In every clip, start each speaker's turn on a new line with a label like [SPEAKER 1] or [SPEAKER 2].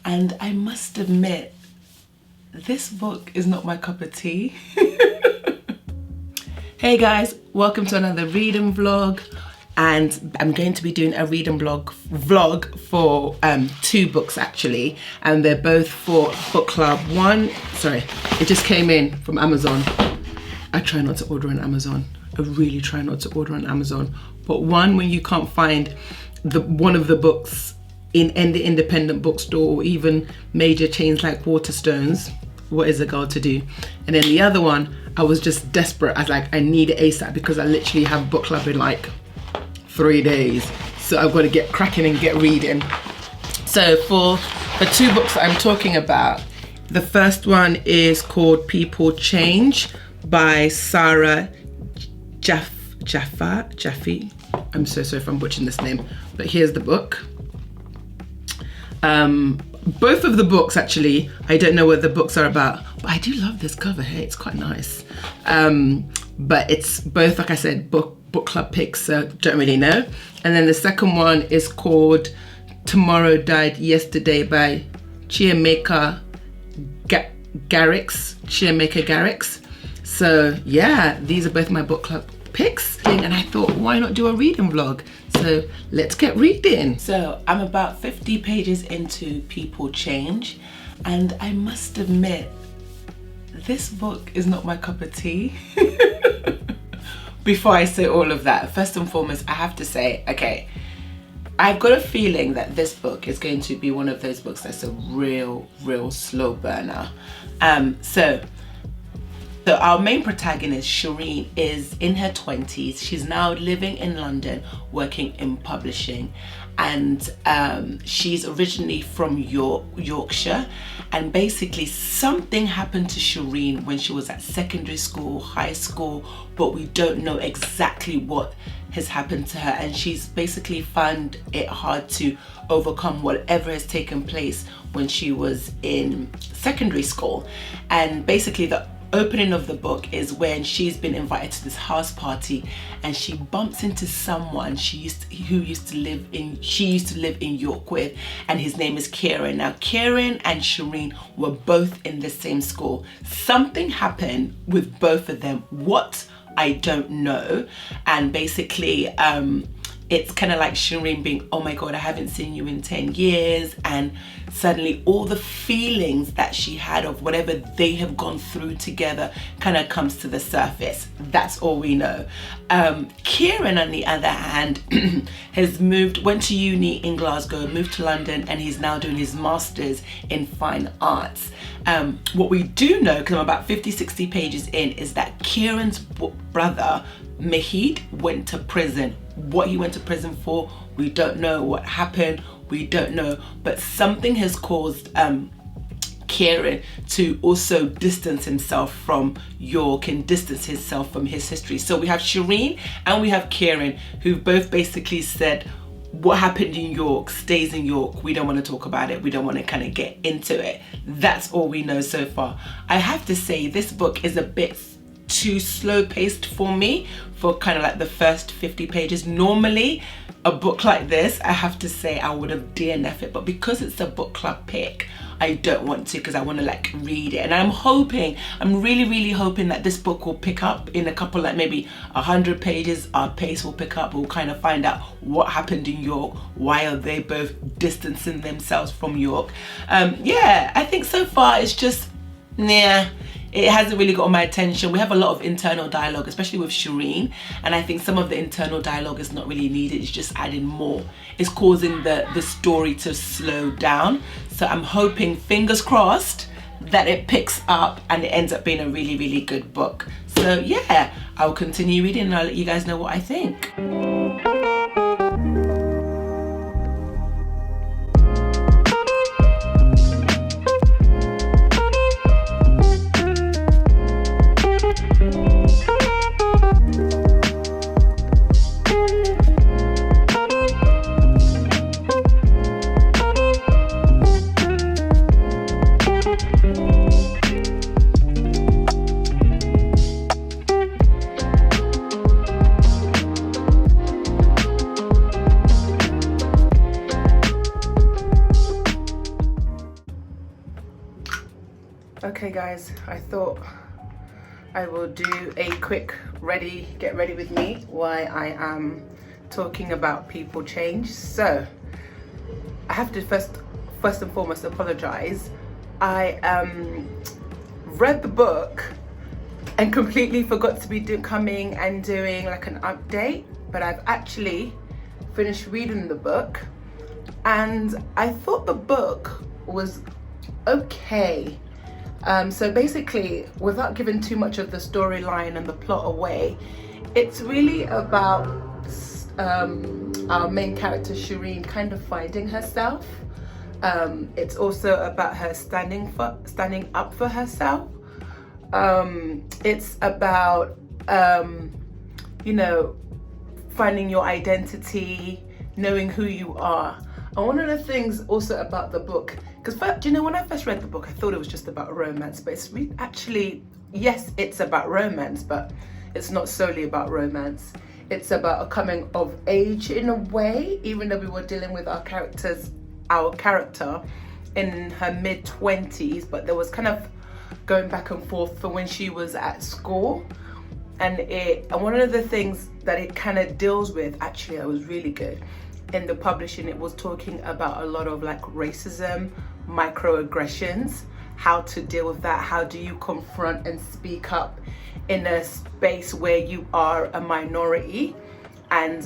[SPEAKER 1] And I must admit, this book is not my cup of tea. Hey guys, welcome to another reading vlog. And I'm going to be doing a reading vlog for two books actually. And they're both for book club. One, sorry, it just came in from Amazon. I try not to order on Amazon. I really try not to order on Amazon. But one, when you can't find one of the books in any independent bookstore or even major chains like Waterstones, what is a girl to do? And then the other one, I was just desperate. I was like, I need it ASAP because I literally have book club in like 3 days. So I've got to get cracking and get reading. So for the two books that I'm talking about, the first one is called People Change by Sarah Jaffe. I'm so sorry if I'm butchering this name, but here's the book. Both of the books actually, I don't know what the books are about, but I do love this cover here. It's quite nice. But it's both, like I said, book club picks, so don't really know. And then the second one is called Tomorrow Died Yesterday by Chiamaka Garrix. So yeah, these are both my book club picks, and I thought, why not do a reading vlog? So let's get reading. So I'm about 50 pages into People Change, and I must admit, this book is not my cup of tea. Before I say all of that, first and foremost, I have to say, okay, I've got a feeling that this book is going to be one of those books that's a real slow burner. So our main protagonist, Shireen, is in her 20s. She's now living in London, working in publishing. And she's originally from Yorkshire. And basically something happened to Shireen when she was at secondary school, high school, but we don't know exactly what has happened to her. And she's basically found it hard to overcome whatever has taken place when she was in secondary school. And basically the opening of the book is when she's been invited to this house party and she bumps into someone she used to live in York with, and his name is Kieran. Now Kieran and Shireen were both in the same school. Something happened with both of them. What? I don't know. And basically it's kind of like Shireen being, oh my God, I haven't seen you in 10 years. And suddenly all the feelings that she had of whatever they have gone through together kind of comes to the surface. That's all we know. Kieran, on the other hand, has went to uni in Glasgow, moved to London, and he's now doing his master's in fine arts. What we do know, because I'm about 50-60 pages in, is that Kieran's brother, Mahid, went to prison. What he went to prison for, we don't know. What happened, we don't know. But something has caused Kieran to also distance himself from York and distance himself from his history. So we have Shireen and we have Kieran, who both basically said, what happened in York stays in York. We don't want to talk about it. We don't want to kind of get into it. That's all we know so far. I have to say, this book is a bit too slow paced for me for kind of like the first 50 pages. Normally a book like this, I have to say, I would have DNF it, but because it's a book club pick, I don't want to, because I want to like read it. And I'm really hoping that this book will pick up in a couple, like maybe 100 pages. Our pace will pick up. We'll kind of find out what happened in York. Why are they both distancing themselves from York? Yeah, I think so far it's just, nah. It hasn't really got my attention. We have a lot of internal dialogue, especially with Shireen, and I think some of the internal dialogue is not really needed. It's just adding more. It's causing the story to slow down. So I'm hoping, fingers crossed, that it picks up and it ends up being a really good book. So yeah, I'll continue reading and I'll let you guys know what I think. Okay guys, I thought I will do a quick get ready with me while I am talking about people change. So I have to first and foremost apologize. I read the book and completely forgot to be coming and doing like an update, but I've actually finished reading the book and I thought the book was okay. So basically, without giving too much of the storyline and the plot away, it's really about our main character Shireen kind of finding herself. It's also about her standing up for herself. It's about you know, finding your identity, knowing who you are. And one of the things also about the book, because you know, when I first read the book, I thought it was just about romance, but it's actually, yes, it's about romance, but it's not solely about romance. It's about a coming of age in a way, even though we were dealing with our character in her mid-20s, but there was kind of going back and forth for when she was at school. And one of the things that it kind of deals with, actually, it was really good. In the publishing, it was talking about a lot of like racism, microaggressions, how to deal with that, how do you confront and speak up in a space where you are a minority. And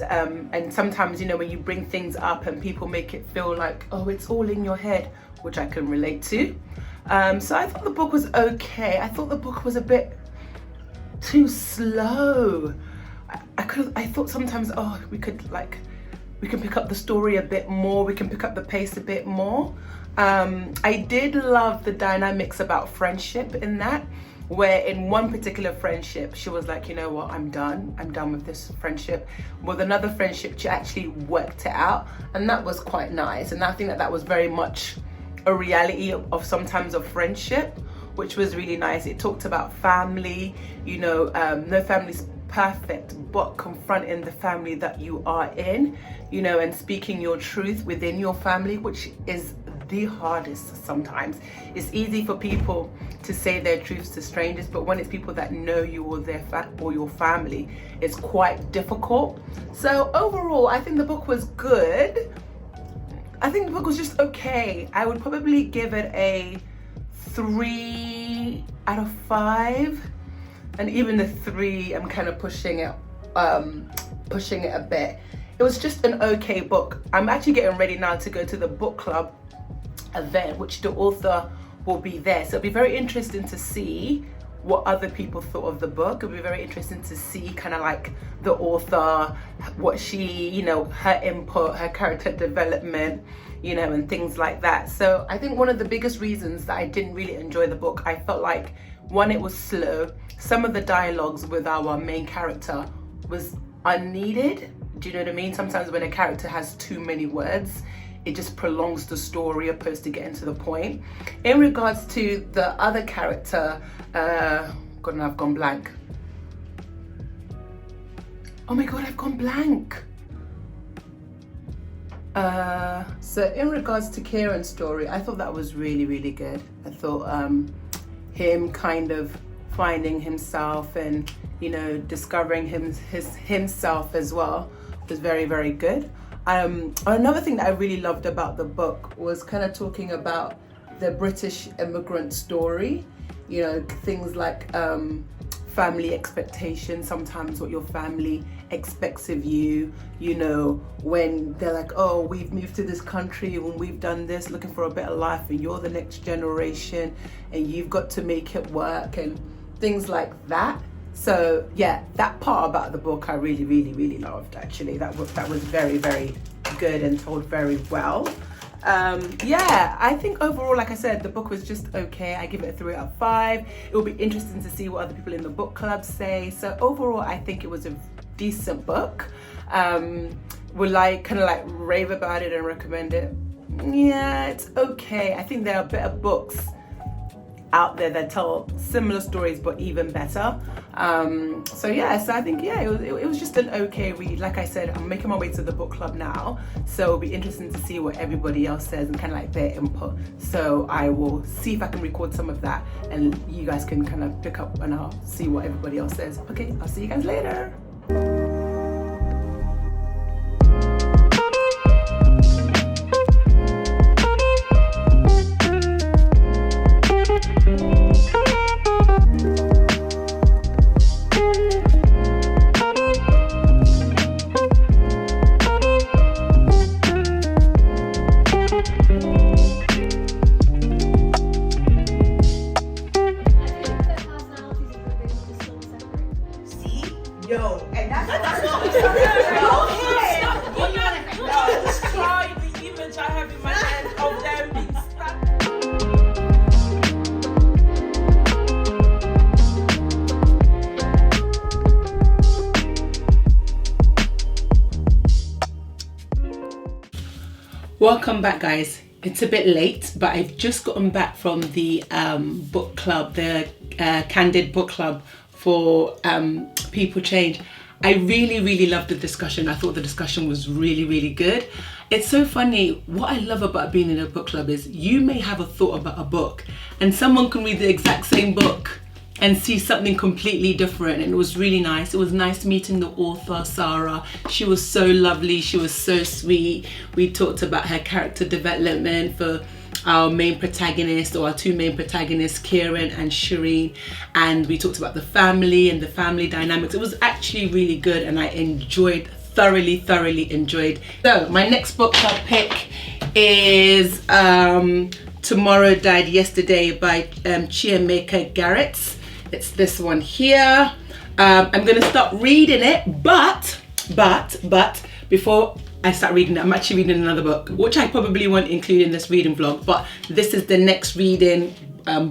[SPEAKER 1] sometimes, you know, when you bring things up and people make it feel like, oh, it's all in your head, which I can relate to. So I thought the book was okay. I thought the book was a bit too slow. I thought sometimes, oh, we can pick up the story a bit more, we can pick up the pace a bit more. I did love the dynamics about friendship in that, where in one particular friendship, she was like, you know what, I'm done with this friendship. With another friendship, she actually worked it out, and that was quite nice. And I think that was very much a reality of sometimes of friendship, which was really nice. It talked about family, you know, no family's perfect, but confronting the family that you are in, you know, and speaking your truth within your family, which is the hardest sometimes. It's easy for people to say their truths to strangers, but when it's people that know you or your family, it's quite difficult. So overall, I think the book was good. I think the book was just okay. I would probably give it a 3 out of 5. And even the 3, I'm kind of pushing it a bit. It was just an okay book. I'm actually getting ready now to go to the book club event, which the author will be there. So it'll be very interesting to see what other people thought of the book. It'll be very interesting to see kind of like the author, what she, you know, her input, her character development, you know, and things like that. So I think one of the biggest reasons that I didn't really enjoy the book, I felt like, one, it was slow. Some of the dialogues with our main character was unneeded. Do you know what I mean? Sometimes when a character has too many words, it just prolongs the story opposed to getting to the point. In regards to the other character, God, no, I've gone blank. Oh my God, I've gone blank. So in regards to Kieran's story, I thought that was really, really good. I thought him kind of finding himself and, you know, discovering himself as well was very, very good. Another thing that I really loved about the book was kind of talking about the British immigrant story, you know, things like family expectations, sometimes what your family expects of you, you know, when they're like, oh, we've moved to this country and we've done this, looking for a better life, and you're the next generation and you've got to make it work and things like that. So yeah, that part about the book I really, really, really loved, actually. That was very, very good and told very well. Yeah, I think overall, like I said, the book was just okay. I give it a 3 out of 5. It will be interesting to see what other people in the book club say. So overall, I think it was a decent book. Will I kind of like rave about it and recommend it? Yeah, it's okay. I think there are better books
[SPEAKER 2] out there that tell similar stories but even better. So yeah, so I think it was just an okay read. Like I said, I'm making my way to the book club now, so it'll be interesting to see what everybody else says and kind of like their input. So I will see if I can record some of that, and you guys can kind of pick up and I'll see what everybody else says. Okay, I'll see you guys later.
[SPEAKER 3] Yo, and that's not
[SPEAKER 4] Just try the image I have in my head of them being stuck.
[SPEAKER 1] Welcome back, guys. It's a bit late, but I've just gotten back from the book club, the Candid book club for People Change. I really loved the discussion. I thought the discussion was really good. It's so funny. What I love about being in a book club is you may have a thought about a book and someone can read the exact same book and see something completely different, and it was really nice. It was nice meeting the author, Sarah. She was so lovely, she was so sweet. We talked about her character development for our main protagonist, or our two main protagonists, Kieran and Shireen, and we talked about the family and the family dynamics. It was actually really good, and I thoroughly enjoyed. So my next book club pick is Tomorrow Died Yesterday by Chiamaka Garrett. It's this one here. I'm gonna start reading it, but before I start reading it, I'm actually reading another book, which I probably won't include in this reading vlog, but this is the next reading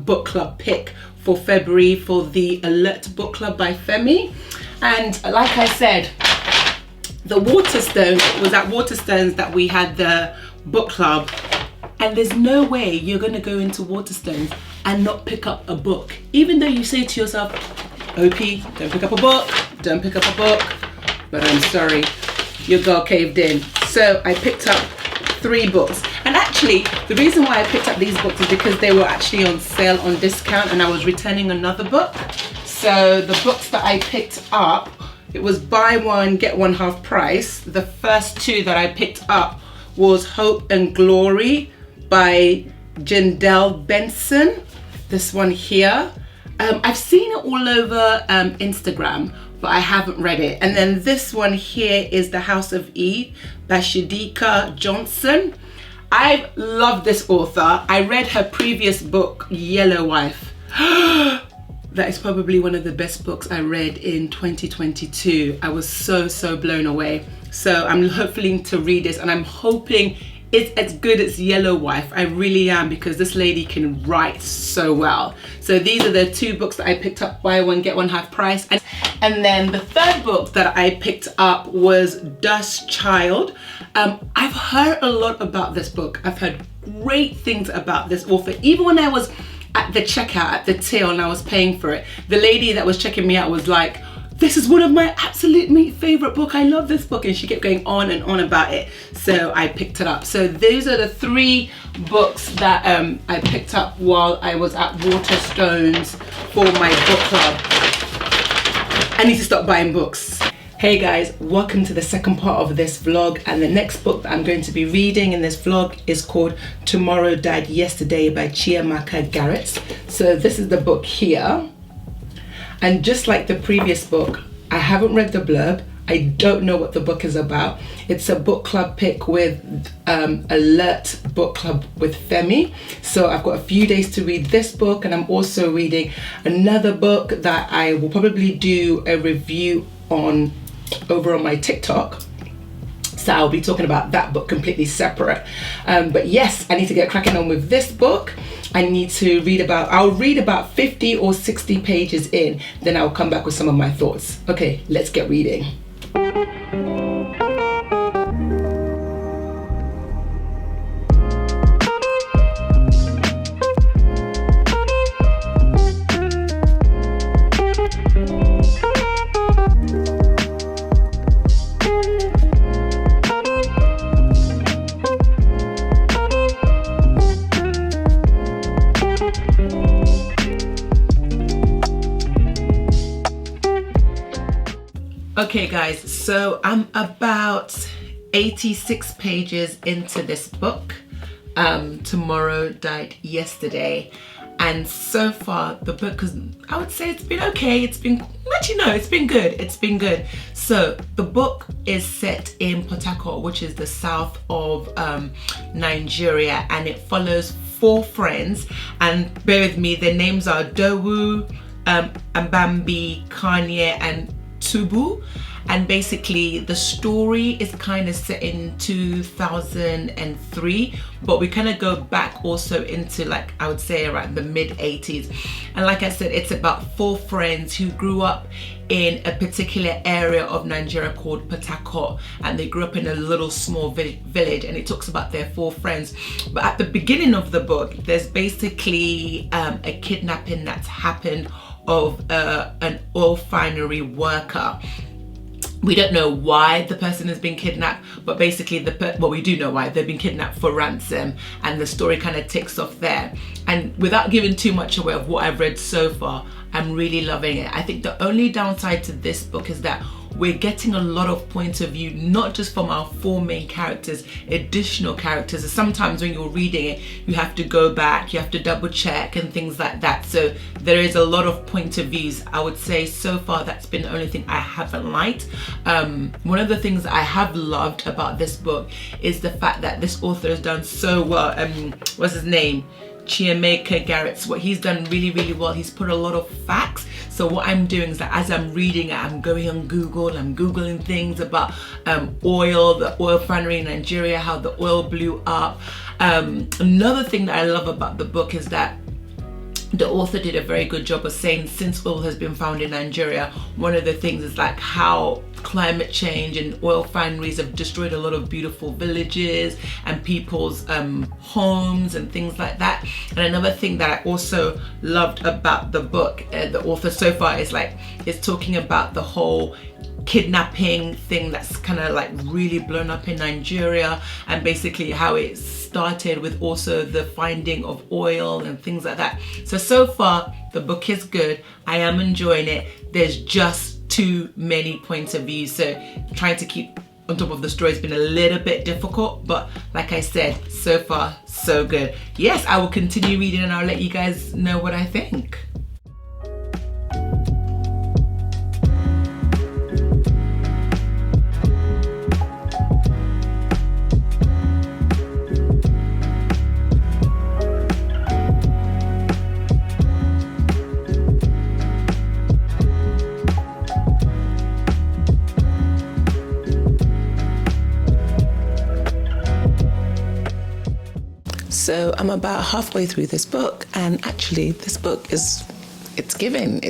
[SPEAKER 1] book club pick for February for the Alert Book Club by Femi. And like I said, the Waterstones, it was at Waterstones that we had the book club, and there's no way you're gonna go into Waterstones and not pick up a book. Even though you say to yourself, OP, don't pick up a book, but I'm sorry, your girl caved in. So I picked up 3 books. And actually, the reason why I picked up these books is because they were actually on sale on discount and I was returning another book. So the books that I picked up, it was buy one, get one half price. The first 2 that I picked up was Hope and Glory by Jindal Benson. This one here. I've seen it all over Instagram, but I haven't read it. And then this one here is The House of Eve by Shadika Johnson. I love this author. I read her previous book, Yellow Wife. That is probably one of the best books I read in 2022. I was so blown away. So I'm hoping to read this, and I'm hoping it's as good as Yellow Wife. I really am, because this lady can write so well. So these are the 2 books that I picked up, buy one, get one half price. And then the 3rd book that I picked up was Dust Child. I've heard a lot about this book. I've heard great things about this author. Even when I was at the checkout, at the till, and I was paying for it, the lady that was checking me out was like, this is one of my absolute favorite book. I love this book. And she kept going on and on about it. So I picked it up. So those are the 3 books that I picked up while I was at Waterstones for my book club. I need to stop buying books. Hey guys, welcome to the second part of this vlog, and the next book that I'm going to be reading in this vlog is called Tomorrow Died Yesterday by Chiamaka Garrett. So this is the book here. And just like the previous book, I haven't read the blurb. I don't know what the book is about. It's a book club pick with Alert Book Club with Femi. So I've got a few days to read this book, and I'm also reading another book that I will probably do a review on over on my TikTok. So I'll be talking about that book completely separate. But yes, I need to get cracking on with this book. I need to I'll read about 50 or 60 pages in, then I'll come back with some of my thoughts. Okay, let's get reading. Okay guys, so I'm about 86 pages into this book. Tomorrow died yesterday, and so far the book is, I would say it's been okay. It's been, actually no, it's been good. It's been good. So the book is set in Port Harcourt, which is the south of Nigeria, and it follows 4 friends, and bear with me, their names are Dowu, Ambambi, Kanye, and Tubu. And basically the story is kind of set in 2003, but we kind of go back also into, like, I would say around the mid 80s. And like I said, it's about 4 friends who grew up in a particular area of Nigeria called Port Harcourt, and they grew up in a little small village, and it talks about their 4 friends. But at the beginning of the book, there's basically a kidnapping that's happened of an oil refinery worker. We don't know why the person has been kidnapped, but basically well, we do know why. They've been kidnapped for ransom, and the story kind of ticks off there. And without giving too much away of what I've read so far, I'm really loving it. I think the only downside to this book is that we're getting a lot of points of view, not just from our 4 main characters, additional characters. Sometimes when you're reading it, you have to go back, you have to double check and things like that. So there is a lot of point of views. I would say so far that's been the only thing I haven't liked. One of the things I have loved about this book is the fact that this author has done so well. What's his name? Chiamaka Garrett's, what he's done really, really well. He's put a lot of facts. So what I'm doing is that as I'm reading it, I'm going on Google, I'm Googling things about oil, the oil refinery in Nigeria, how the oil blew up. Another thing that I love about the book is that the author did a very good job of saying, since oil has been found in Nigeria, one of the things is like how climate change and oil refineries have destroyed a lot of beautiful villages and people's homes and things like that. And another thing that I also loved about the book, the author so far is talking about the whole kidnapping thing that's kind of like really blown up in Nigeria, and basically how it started with also the finding of oil and things like that. So far the book is good. I am enjoying it. There's just too many points of view, so trying to keep on top of the story has been a little bit difficult, but like I said, so far so good. Yes, I will continue reading and I'll let you guys know what I think. So I'm about halfway through this book, and actually this book it's giving.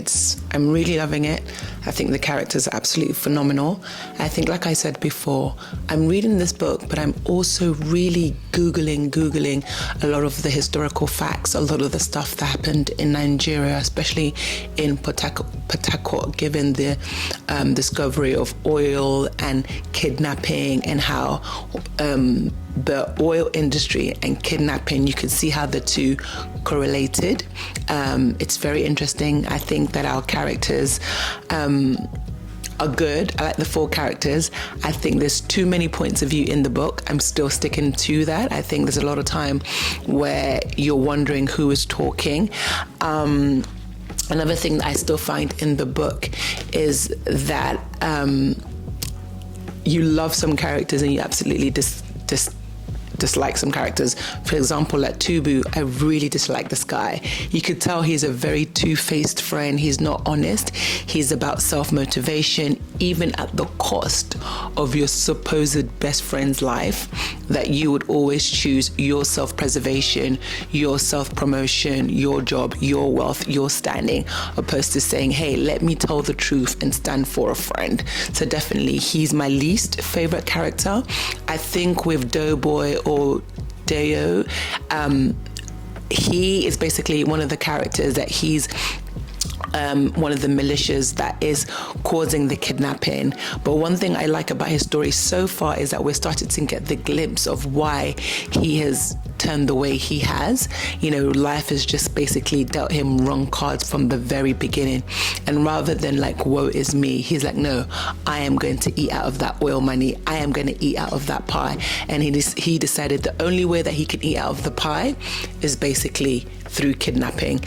[SPEAKER 1] I'm really loving it. I think the characters are absolutely phenomenal. I think, like I said before, I'm reading this book, but I'm also really Googling a lot of the historical facts, a lot of the stuff that happened in Nigeria, especially in Port Harcourt, given the discovery of oil and kidnapping, and how the oil industry and kidnapping, you can see how the two correlated. It's very interesting. I think that our characters are good. I like the 4 characters. I think there's too many points of view in the book. I'm still sticking to that. I think there's a lot of time where you're wondering who is talking. Another thing that I still find in the book is that you love some characters and you absolutely dislike some characters. For example, like Tubu, I really dislike this guy. You could tell he's a very two-faced friend. He's not honest. He's about self-motivation, even at the cost of your supposed best friend's life, that you would always choose your self-preservation, your self-promotion, your job, your wealth, your standing, opposed to saying, hey, let me tell the truth and stand for a friend. So definitely he's my least favorite character. I think with Doughboy or Deo, he is basically one of the characters that he's one of the militias that is causing the kidnapping. But one thing I like about his story so far is that we're starting to get the glimpse of why he has turned the way he has. You know, life has just basically dealt him wrong cards from the very beginning, and rather than like, woe is me, he's like, no, I am going to eat out of that oil money, I am going to eat out of that pie. And he decided the only way that he can eat out of the pie is basically through kidnapping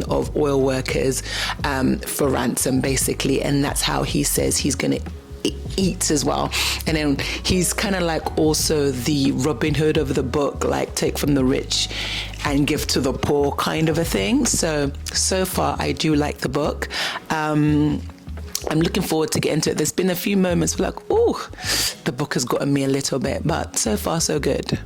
[SPEAKER 1] of oil workers for ransom, basically. And that's how he says he's going to eat as well. And then he's kind of like also the Robin Hood of the book, like take from the rich and give to the poor kind of a thing. So far I do like the book. I'm looking forward to get into it. There's been a few moments where like, oh, the book has gotten me a little bit, but so far so good.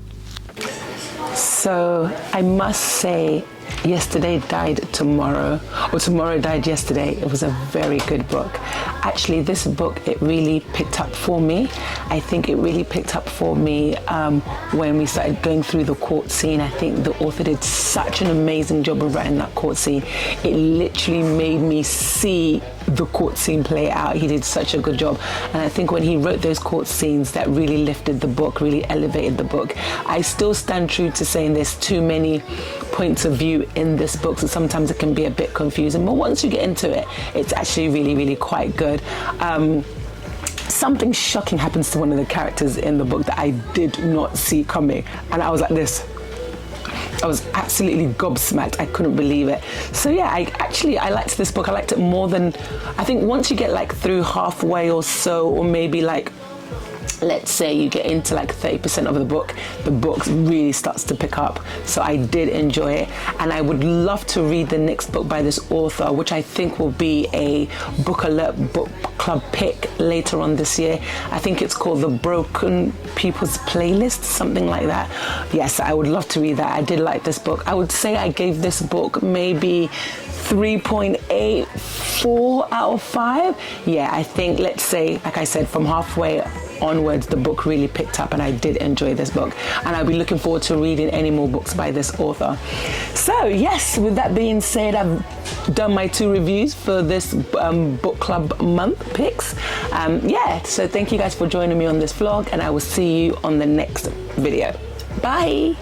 [SPEAKER 1] So I must say, yesterday died tomorrow, or tomorrow died yesterday. It was a very good book. Actually, this book, it really picked up for me. I think it really picked up for me when we started going through the court scene. I think the author did such an amazing job of writing that court scene. It literally made me see the court scene play out. He did such a good job. And I think when he wrote those court scenes, that really lifted the book, really elevated the book. I still stand true to saying there's too many points of view in this book, so sometimes it can be a bit confusing, but once you get into it, it's actually really, really quite good. Something shocking happens to one of the characters in the book that I did not see coming, and I was like this. I was absolutely gobsmacked. I couldn't believe it. So yeah, I liked this book. I liked it more than, I think once you get like through halfway or so, or maybe like, let's say you get into like 30% of the book really starts to pick up. So I did enjoy it, and I would love to read the next book by this author, which I think will be a Book Alert Book Club pick later on this year. I think it's called The Broken People's Playlist, something like that. Yes, I would love to read that. I did like this book. I would say I gave this book maybe 3.84 out of 5. Yeah, I think, let's say, like I said, from halfway onwards, the book really picked up, and I did enjoy this book, and I'll be looking forward to reading any more books by this author. So yes, with that being said, I've done my 2 reviews for this book club month picks. So thank you guys for joining me on this vlog, and I will see you on the next video. Bye.